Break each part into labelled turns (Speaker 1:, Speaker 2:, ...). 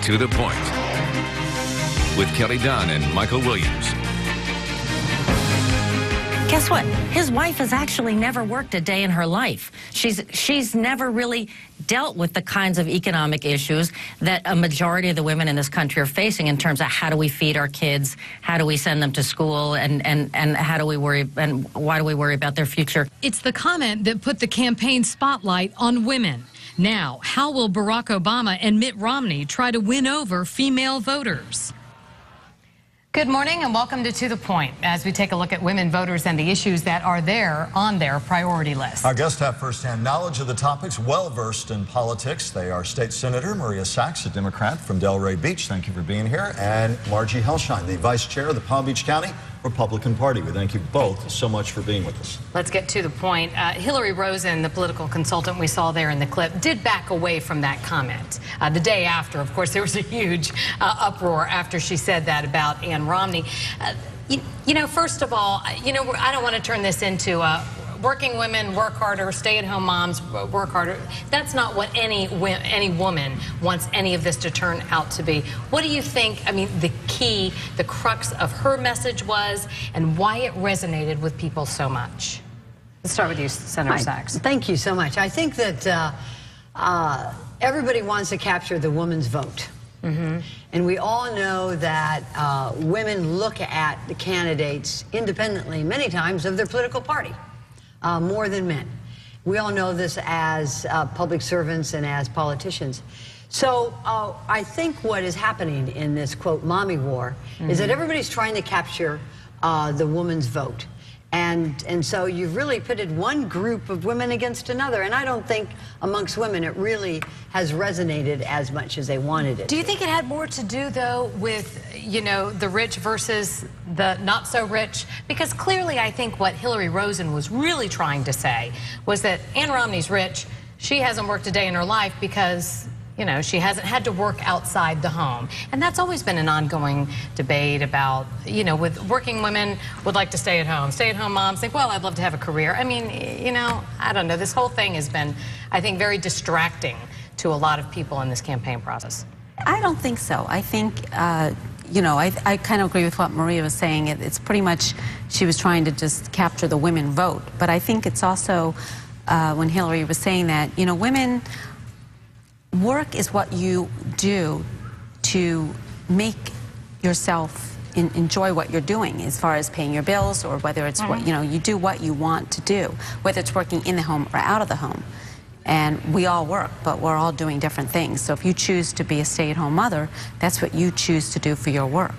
Speaker 1: To the Point with Kelly Dunn and Michael Williams.
Speaker 2: Guess what? His wife has actually never worked a day in her life. She's never really dealt with the kinds of economic issues that a majority of the women in this country are facing in terms of how do we feed our kids, how do we send them to school, and how do we worry, and why do we worry about their future?
Speaker 3: It's the comment that put the campaign spotlight on women. Now, how will Barack Obama and Mitt Romney try to win over female voters? Good morning and welcome to the Point as we take a look at women voters and the issues that are there on their priority list.
Speaker 4: Our guests have firsthand knowledge of the topics, well-versed in politics. They are State Senator Maria Sachs, a Democrat from Delray Beach. Thank you for being here. And Margie Hellshine, the Vice Chair of the Palm Beach County Republican Party. We thank you both so much for being with us.
Speaker 3: Let's get to the point. Hillary Rosen, the political consultant we saw there in the clip, did back away from that comment. The day after, of course, there was a huge uproar after she said that about Ann Romney. You know, first of all, you know, I don't want to turn this into working women work harder, stay-at-home moms work harder. That's not what any woman wants any of this to turn out to be. What do you think, I mean, the key, the crux of her message was, and why it resonated with people so much? Let's start with you, Senator Sachs.
Speaker 5: Thank you so much. I think that everybody wants to capture the woman's vote. And we all know that women look at the candidates independently, many times, of their political party. More than men. We all know this as public servants and as politicians. So I think what is happening in this, quote, mommy war, is that everybody's trying to capture the woman's vote. And so you've really pitted one group of women against another, and I don't think amongst women it really has resonated as much as they wanted it.
Speaker 3: Do you think it had more to do, though, with, you know, the rich versus the not so rich? Because clearly I think what Hillary Rosen was really trying to say was that Ann Romney's rich. She hasn't worked a day in her life because, you know, she hasn't had to work outside the home. And that's always been an ongoing debate about, you know, with working women would like to stay at home. Stay-at-home moms think, well, I'd love to have a career. I mean, you know, I don't know. This whole thing has been, I think, very distracting to a lot of people in this campaign process.
Speaker 6: I don't think so. I think, you know, I kind of agree with what Maria was saying. It's pretty much she was trying to just capture the women vote. But I think it's also, when Hillary was saying that, you know, women... Work is what you do to make yourself enjoy what you're doing as far as paying your bills, or whether it's what, you know, you do what you want to do, whether it's working in the home or out of the home. And we all work, but we're all doing different things. So if you choose to be a stay-at-home mother, that's what you choose to do for your work.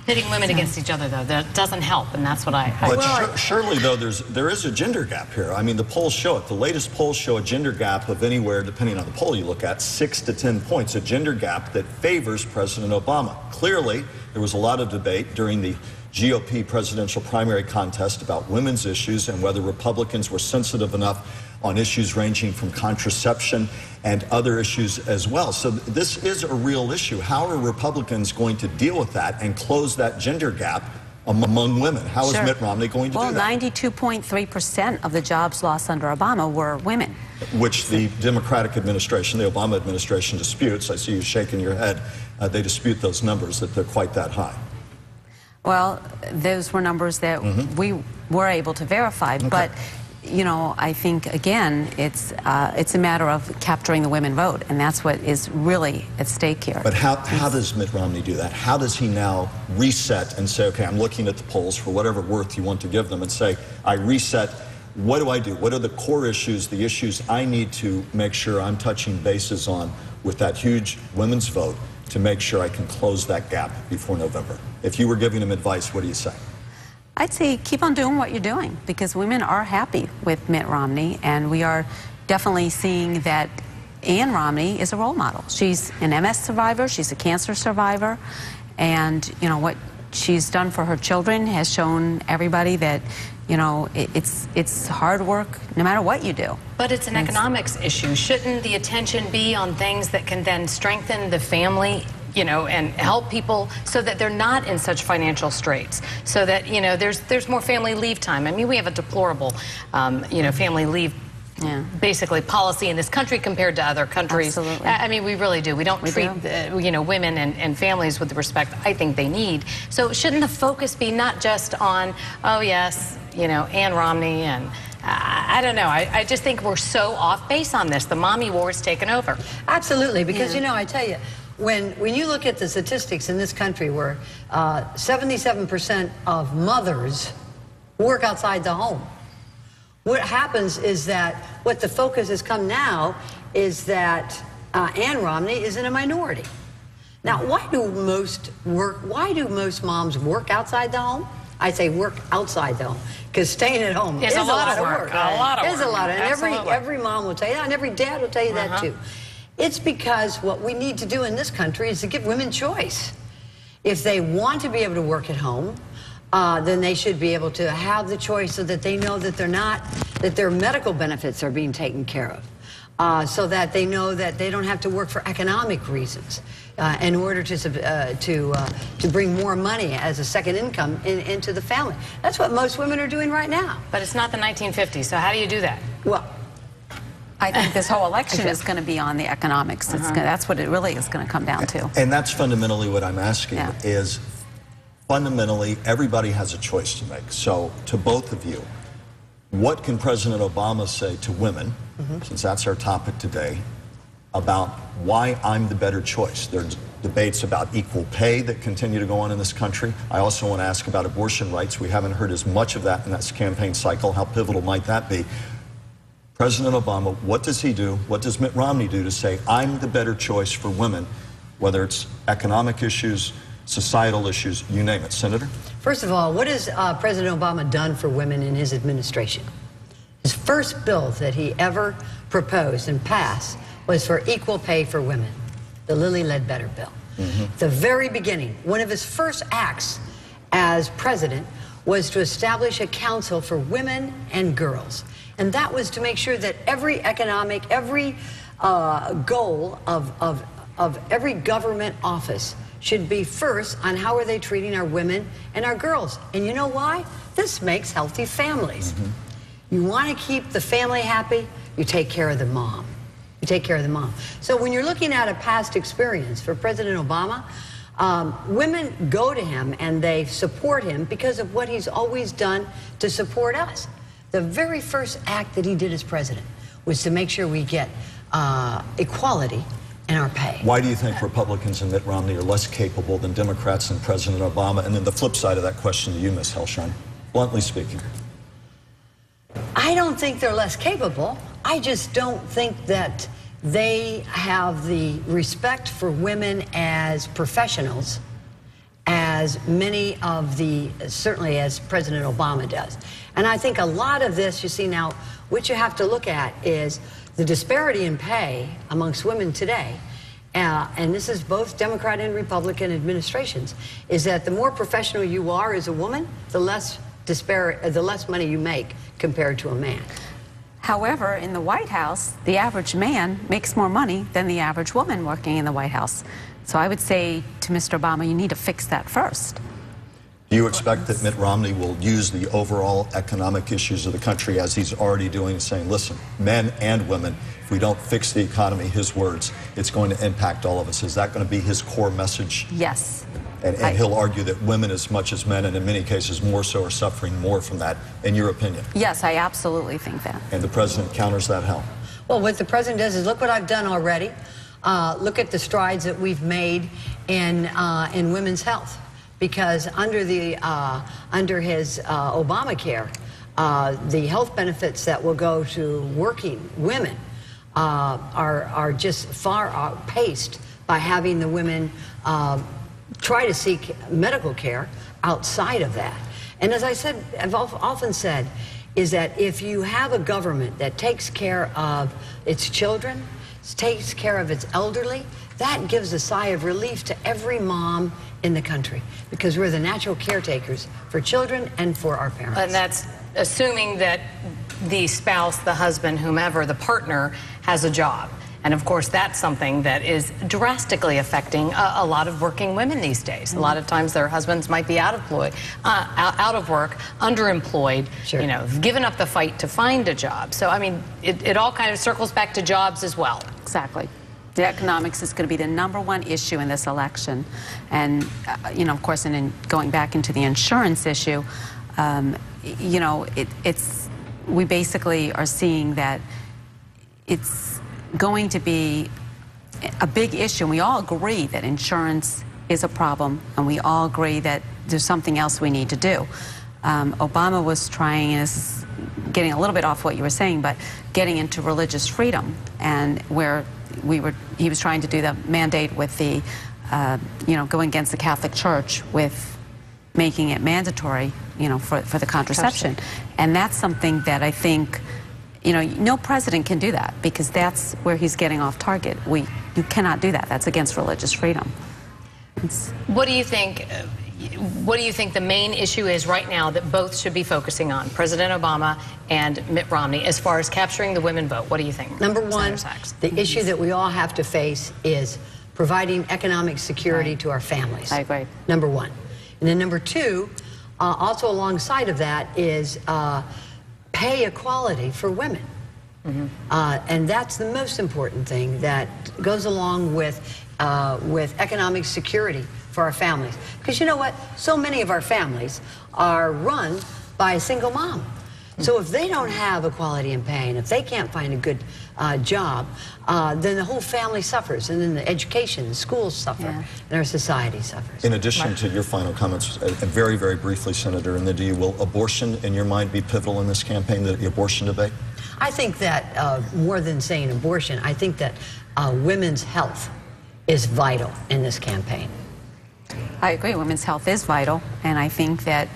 Speaker 3: Pitting women against each other, though, that doesn't help, and that's what
Speaker 4: But surely, though, there is a gender gap here. I mean, the polls show it. The latest polls show a gender gap of anywhere, depending on the poll you look at, 6 to 10 points, a gender gap that favors President Obama. Clearly, there was a lot of debate during the GOP presidential primary contest about women's issues and whether Republicans were sensitive enough on issues ranging from contraception and other issues as well. So this is a real issue. How are Republicans going to deal with that and close that gender gap among women? How is Mitt Romney going to do that?
Speaker 6: Well, 92.3% of the jobs lost under Obama were women.
Speaker 4: Which the Democratic administration, the Obama administration, disputes. I see you shaking your head. They dispute those numbers, that they're quite that high.
Speaker 6: Well, those were numbers that we were able to verify, but you know, I think, again, it's a matter of capturing the women vote, and that's what is really at stake here.
Speaker 4: But how does Mitt Romney do that? How does he now reset and say, okay, I'm looking at the polls for whatever worth you want to give them, and say, I reset, what do I do? What are the core issues, the issues I need to make sure I'm touching bases on with that huge women's vote to make sure I can close that gap before November? If you were giving him advice, what do you say?
Speaker 6: I'd say keep on doing what you're doing, because women are happy with Mitt Romney, and we are definitely seeing that Ann Romney is a role model. She's an MS survivor, she's a cancer survivor, and you know what she's done for her children has shown everybody that, you know, it's hard work no matter what you do.
Speaker 3: But it's an economics issue. Shouldn't the attention be on things that can then strengthen the family, you know, and help people so that they're not in such financial straits, so that, you know, there's more family leave time? I mean, we have a deplorable, you know, family leave basically policy in this country compared to other countries.
Speaker 6: Absolutely.
Speaker 3: I mean, we really do. We don't treat women and families with the respect I think they need. So shouldn't the focus be not just on, oh yes, Ann Romney and I don't know. I just think we're so off base on this. The mommy war has taken over.
Speaker 5: Absolutely, because I tell you, when you look at the statistics in this country where 77% of mothers work outside the home, what happens is that what the focus has come now is that Ann Romney is in a minority. Now, why do most moms work outside the home? I say work outside the home, because staying at home is a lot of work.
Speaker 3: A lot of work.
Speaker 5: It is a lot, and every mom will tell you that, and every dad will tell you that too. It's because what we need to do in this country is to give women choice. If they want to be able to work at home, then they should be able to have the choice so that they know that that their medical benefits are being taken care of, so that they know that they don't have to work for economic reasons in order to bring more money as a second income into the family. That's what most women are doing right now.
Speaker 3: But it's not the 1950s, so how do you do that?
Speaker 5: Well,
Speaker 6: I think this whole election is going to be on the economics. That's what it really is going to come down to.
Speaker 4: And that's fundamentally what I'm asking is, fundamentally, everybody has a choice to make. So to both of you, what can President Obama say to women, since that's our topic today, about why I'm the better choice? There's debates about equal pay that continue to go on in this country. I also want to ask about abortion rights. We haven't heard as much of that in this campaign cycle. How pivotal might that be? President Obama, what does he do? What does Mitt Romney do to say, I'm the better choice for women, whether it's economic issues, societal issues, you name it. Senator?
Speaker 5: First of all, what has President Obama done for women in his administration? His first bill that he ever proposed and passed was for equal pay for women, the Lilly Ledbetter bill. The very beginning, one of his first acts as president was to establish a council for women and girls. And that was to make sure that every goal of every government office should be first on how are they treating our women and our girls. And you know why? This makes healthy families. You want to keep the family happy, you take care of the mom. You take care of the mom. So when you're looking at a past experience for President Obama, women go to him and they support him because of what he's always done to support us. The very first act that he did as president was to make sure we get equality in our pay.
Speaker 4: Why do you think Republicans and Mitt Romney are less capable than Democrats and President Obama? And then the flip side of that question to you, Ms. Hellshine, bluntly speaking.
Speaker 5: I don't think they're less capable. I just don't think that they have the respect for women as professionals as many of certainly as President Obama does. And I think a lot of this, you see now, what you have to look at is the disparity in pay amongst women today, and this is both Democrat and Republican administrations, is that the more professional you are as a woman, the less money you make compared to a man.
Speaker 6: However, in the White House, the average man makes more money than the average woman working in the White House. So I would say to Mr. Obama, you need to fix that first.
Speaker 4: Do you expect that Mitt Romney will use the overall economic issues of the country, as he's already doing, saying, listen, men and women, if we don't fix the economy, his words, it's going to impact all of us? Is that going to be his core message?
Speaker 6: Yes.
Speaker 4: And he'll argue that women as much as men, and in many cases more so, are suffering more from that, in your opinion?
Speaker 6: Yes, I absolutely think that.
Speaker 4: And the president counters that how?
Speaker 5: Well, what the president does is, look what I've done already. Look at the strides that we've made in women's health. Because under his Obamacare, the health benefits that will go to working women are just far outpaced by having the women try to seek medical care outside of that. And as I said, I've often said, is that if you have a government that takes care of its children, takes care of its elderly, that gives a sigh of relief to every mom in the country, because we're the natural caretakers for children and for our parents.
Speaker 3: And that's assuming that the spouse, the husband, whomever, the partner, has a job. And of course, that's something that is drastically affecting a lot of working women these days. A lot of times their husbands might be out of work, underemployed,
Speaker 5: Sure.
Speaker 3: you know, given up the fight to find a job. So, I mean, it all kind of circles back to jobs as well.
Speaker 6: Exactly. The economics is going to be the #1 issue in this election. And, you know, of course, and in going back into the insurance issue, you know, we basically are seeing that it's going to be a big issue. And we all agree that insurance is a problem, and we all agree that there's something else we need to do. Obama was trying, and this is getting a little bit off what you were saying, but getting into religious freedom, and where he was trying to do the mandate with the, you know, going against the Catholic Church with making it mandatory, you know, for the contraception. And that's something that I think, you know, no president can do that, because that's where he's getting off target. You cannot do that. That's against religious freedom.
Speaker 3: What do you think? What do you think the main issue is right now that both should be focusing on, President Obama and Mitt Romney, as far as capturing the women vote? What do you think?
Speaker 5: Number one, the issue that we all have to face is providing economic security to our families.
Speaker 6: I agree.
Speaker 5: Number one. And then number two, also alongside of that is pay equality for women. And that's the most important thing that goes along with economic security for our families. Because you know what? So many of our families are run by a single mom. So if they don't have equality in pay, and if they can't find a good job, then the whole family suffers, and then the education, the schools suffer, and our society suffers.
Speaker 4: In addition to your final comments, very, very briefly, Senator, and then will abortion, in your mind, be pivotal in this campaign, the abortion debate?
Speaker 5: I think that more than saying abortion, I think that women's health is vital in this campaign.
Speaker 6: I agree. Women's health is vital, and I think that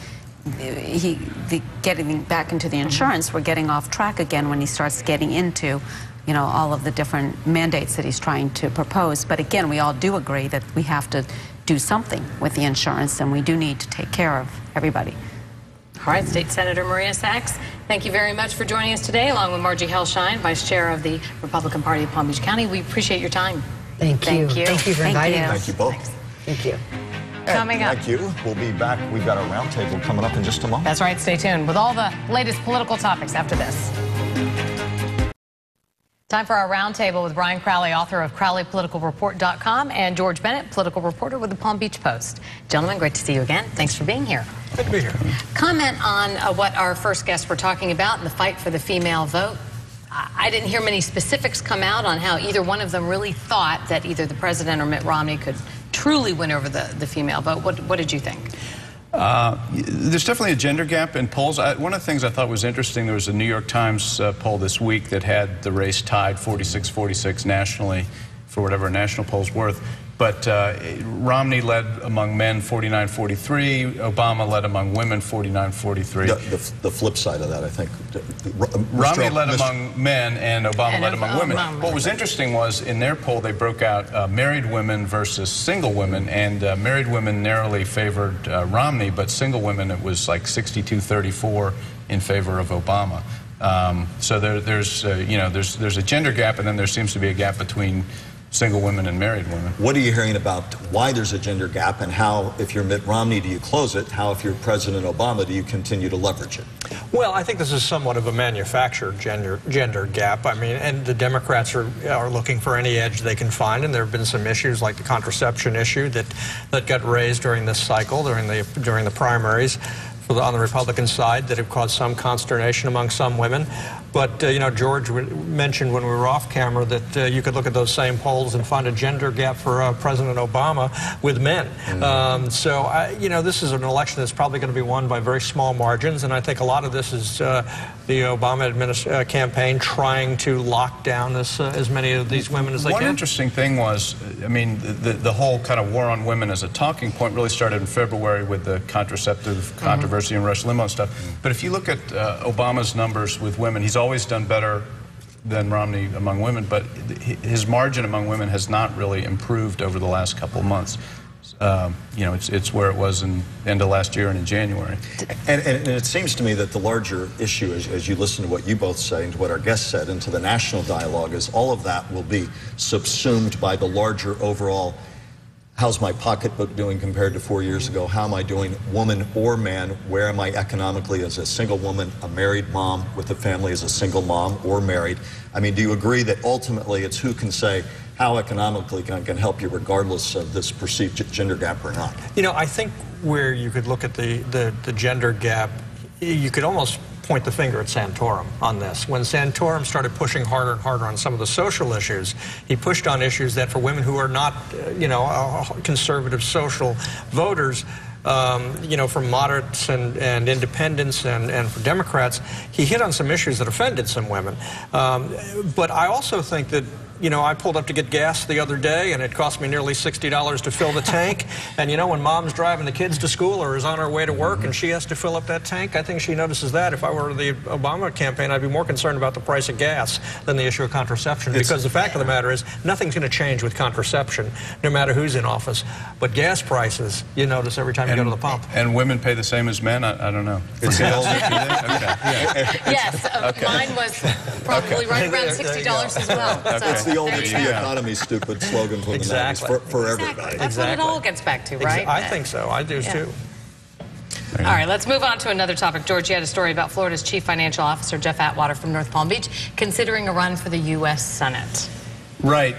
Speaker 6: getting back into the insurance, we're getting off track again when he starts getting into, you know, all of the different mandates that he's trying to propose. But again, we all do agree that we have to do something with the insurance, and we do need to take care of everybody.
Speaker 3: All right, State Senator Maria Sachs, thank you very much for joining us today, along with Margie Hellshine, Vice Chair of the Republican Party of Palm Beach County. We appreciate your time.
Speaker 5: Thank you. Thank you for inviting us.
Speaker 4: Thank you both.
Speaker 5: Thanks. Thank you.
Speaker 3: Coming up.
Speaker 4: Thank you. We'll be back. We've got our roundtable coming up in just a moment.
Speaker 3: That's right. Stay tuned with all the latest political topics after this. Time for our roundtable with Brian Crowley, author of CrowleyPoliticalReport.com, and George Bennett, political reporter with the Palm Beach Post. Gentlemen, great to see you again. Thanks for being here.
Speaker 7: Good to be here.
Speaker 3: Comment on what our first guests were talking about in the fight for the female vote. I didn't hear many specifics come out on how either one of them really thought that either the president or Mitt Romney could truly win over the female vote. What did you think?
Speaker 7: There's definitely a gender gap in polls. One of the things I thought was interesting, there was a New York Times poll this week that had the race tied 46-46 nationally for whatever a national poll's worth. But Romney led among men 49-43. Obama led among women 49-43.
Speaker 4: The flip side of that, I think.
Speaker 7: Romney led among men and Obama led among women. What was interesting was in their poll they broke out married women versus single women, and married women narrowly favored Romney, but single women it was like 62-34 in favor of Obama. So there's a gender gap, and then there seems to be a gap between single women and married women.
Speaker 4: What are you hearing about why there's a gender gap, and how, if you're Mitt Romney, do you close it? How, if you're President Obama, do you continue to leverage it?
Speaker 8: Well, I think this is somewhat of a manufactured gender gap. I mean, and the Democrats are looking for any edge they can find, and there have been some issues like the contraception issue that got raised during this cycle, during the primaries on the Republican side, that have caused some consternation among some women. But, you know, George mentioned when we were off camera that you could look at those same polls and find a gender gap for President Obama with men. You know, this is an election that's probably going to be won by very small margins, and I think a lot of this is the Obama campaign trying to lock down as many of these women as they can.
Speaker 7: One interesting thing was, I mean, the whole kind of war on women as a talking point really started in February with the contraceptive controversy and Rush Limbaugh and stuff. But if you look at Obama's numbers with women, he's always done better than Romney among women, but his margin among women has not really improved over the last couple of months. you know, it's where it was in end of last year and in January.
Speaker 4: And it seems to me that the larger issue, as you listen to what you both say and to what our guest said and to the national dialogue, is all of that will be subsumed by the larger overall, how's my pocketbook doing compared to 4 years ago? How am I doing, woman or man? Where am I economically as a single woman, a married mom with a family, as a single mom or married? I mean, do you agree that ultimately it's who can say how economically can help you regardless of this perceived gender gap or not?
Speaker 8: You know, I think where you could look at the gender gap, you could almost point the finger at Santorum on this. When Santorum started pushing harder and harder on some of the social issues, he pushed on issues that for women who are not, you know, conservative social voters, you know, for moderates and independents and for Democrats, he hit on some issues that offended some women. But I also think that, you know, I pulled up to get gas the other day, and it cost me nearly $60 to fill the tank. And, you know, when mom's driving the kids to school or is on her way to work and she has to fill up that tank, I think she notices that. If I were the Obama campaign, I'd be more concerned about the price of gas than the issue of contraception. Because the fact of the matter is, nothing's going to change with contraception, no matter who's in office. But gas prices, you notice every time you go to the pump.
Speaker 7: And women pay the same as men? I don't know.
Speaker 4: It's the old
Speaker 3: Yes,
Speaker 7: okay.
Speaker 3: Mine was probably right around $60 as well.
Speaker 7: Okay.
Speaker 3: So
Speaker 4: It's the old "It's the economy" stupid slogan from the 90s for everybody.
Speaker 3: That's what it all gets back to, right?
Speaker 8: I think so. I do too.
Speaker 3: All right, let's move on to another topic. George, you had a story about Florida's chief financial officer, Jeff Atwater from North Palm Beach, considering a run for the U.S. Senate.
Speaker 7: Right.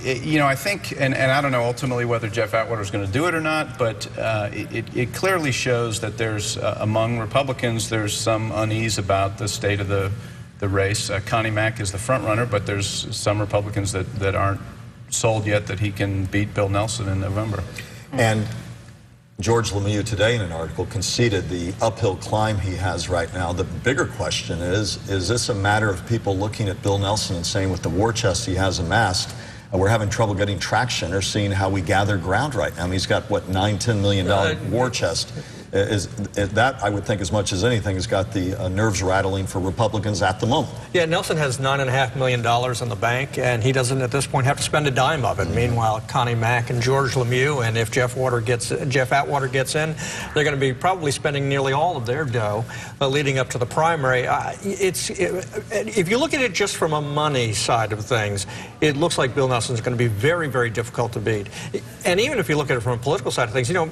Speaker 7: You know, I think, and I don't know ultimately whether Jeff Atwater is going to do it or not, but it clearly shows that there's, among Republicans, there's some unease about the state of the race. Connie Mack is the front runner, but there's some Republicans that aren't sold yet that he can beat Bill Nelson in November.
Speaker 4: And George Lemieux today in an article conceded the uphill climb he has right now. The bigger question is this a matter of people looking at Bill Nelson and saying with the war chest he has amassed, we're having trouble getting traction, or seeing how we gather ground right now? I mean, he's got, what, $9–10 million war chest. That, I would think, as much as anything, has got the nerves rattling for Republicans at the moment.
Speaker 8: Yeah, Nelson has $9.5 million in the bank, and he doesn't at this point have to spend a dime of it. Meanwhile, Connie Mack and George Lemieux, and if Jeff Atwater gets in, they're going to be probably spending nearly all of their dough leading up to the primary. If you look at it just from a money side of things, it looks like Bill Nelson is going to be very, very difficult to beat. And even if you look at it from a political side of things, you know,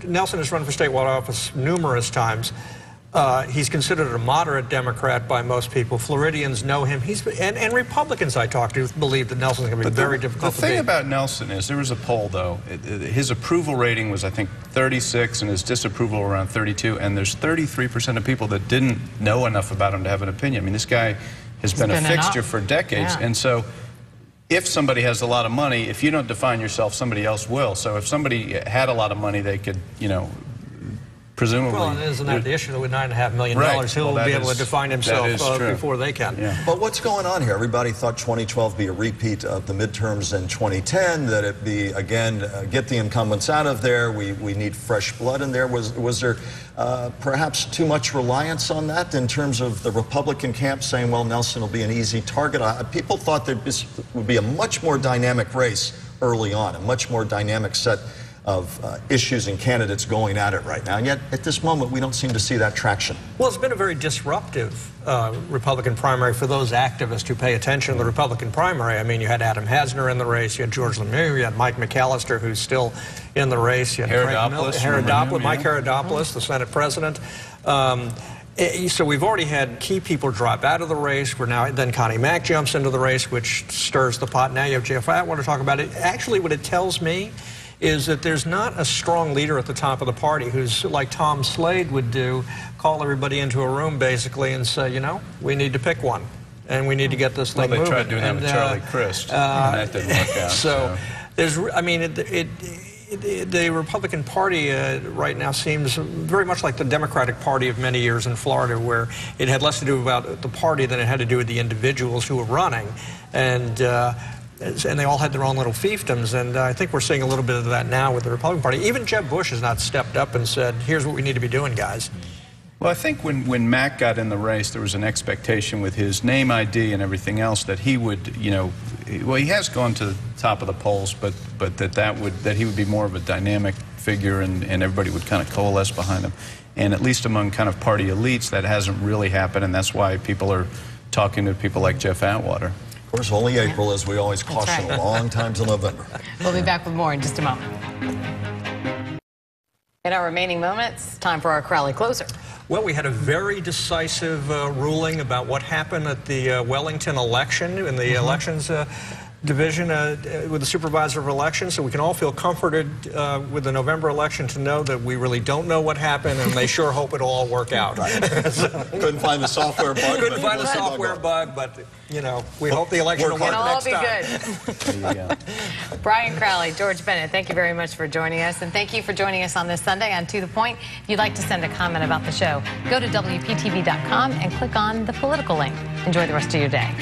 Speaker 8: Nelson has run for statewide office numerous times. He's considered a moderate Democrat by most people. Floridians know him. And Republicans I talked to believe that Nelson's going to be very difficult to beat.
Speaker 7: The thing about Nelson is, there was a poll, though. His approval rating was, I think, 36, and his disapproval around 32. And there's 33% of people that didn't know enough about him to have an opinion. I mean, this guy has been a fixture for decades. Yeah. And so, if somebody has a lot of money, if you don't define yourself, somebody else will. So if somebody had a lot of money, they could, you know, presumably...
Speaker 8: Well, isn't that the issue with $9.5 million?
Speaker 7: Right.
Speaker 8: He'll be able to define himself before they can.
Speaker 7: Yeah.
Speaker 4: But what's going on here? Everybody thought 2012 be a repeat of the midterms in 2010, that it be, again, get the incumbents out of there, we need fresh blood in there. Was there perhaps too much reliance on that in terms of the Republican camp saying, well, Nelson will be an easy target? People thought there would be a much more dynamic race early on, a much more dynamic set of issues and candidates going at it right now. And yet, at this moment, we don't seem to see that traction.
Speaker 8: Well, it's been a very disruptive Republican primary for those activists who pay attention to the Republican primary. I mean, you had Adam Hasner in the race, you had George Lemieux, you had Mike McAllister, who's still in the race, you had Mike Herodopoulos, the Senate president. So we've already had key people drop out of the race. Then Connie Mack jumps into the race, which stirs the pot. Now you have Jeff Atwater to talk about it. Actually, what it tells me is that there's not a strong leader at the top of the party who's, like Tom Slade would do, call everybody into a room basically and say, you know, we need to pick one and we need to get this thing moving.
Speaker 7: They tried doing that with Charlie Crist, and that didn't work out.
Speaker 8: So there's, I mean, the Republican Party right now seems very much like the Democratic Party of many years in Florida, where it had less to do about the party than it had to do with the individuals who were running. And they all had their own little fiefdoms, and I think we're seeing a little bit of that now with the Republican Party. Even Jeb Bush has not stepped up and said, here's what we need to be doing, guys.
Speaker 7: Well, I think when Mac got in the race, there was an expectation with his name ID and everything else that he would, you know, well, he has gone to the top of the polls, but that he would be more of a dynamic figure, and everybody would kind of coalesce behind him. And at least among kind of party elites, that hasn't really happened, and that's why people are talking to people like Jeff Atwater.
Speaker 4: Of course, only April, as we always caution,
Speaker 3: right.
Speaker 4: long time till November.
Speaker 3: We'll be back with more in just a moment. In our remaining moments, time for our Crowley Closer.
Speaker 8: Well, we had a very decisive ruling about what happened at the Wellington election, in the elections division with the supervisor of elections, so we can all feel comforted with the November election to know that we really don't know what happened, and they sure hope it'll all work out.
Speaker 4: Couldn't find the software bug.
Speaker 8: Couldn't find the software bug, but, you know, we hope the election will work next time.
Speaker 3: It'll all be good. Brian Crowley, George Bennett, thank you very much for joining us, and thank you for joining us on this Sunday on To The Point. If you'd like to send a comment about the show, go to WPTV.com and click on the political link. Enjoy the rest of your day.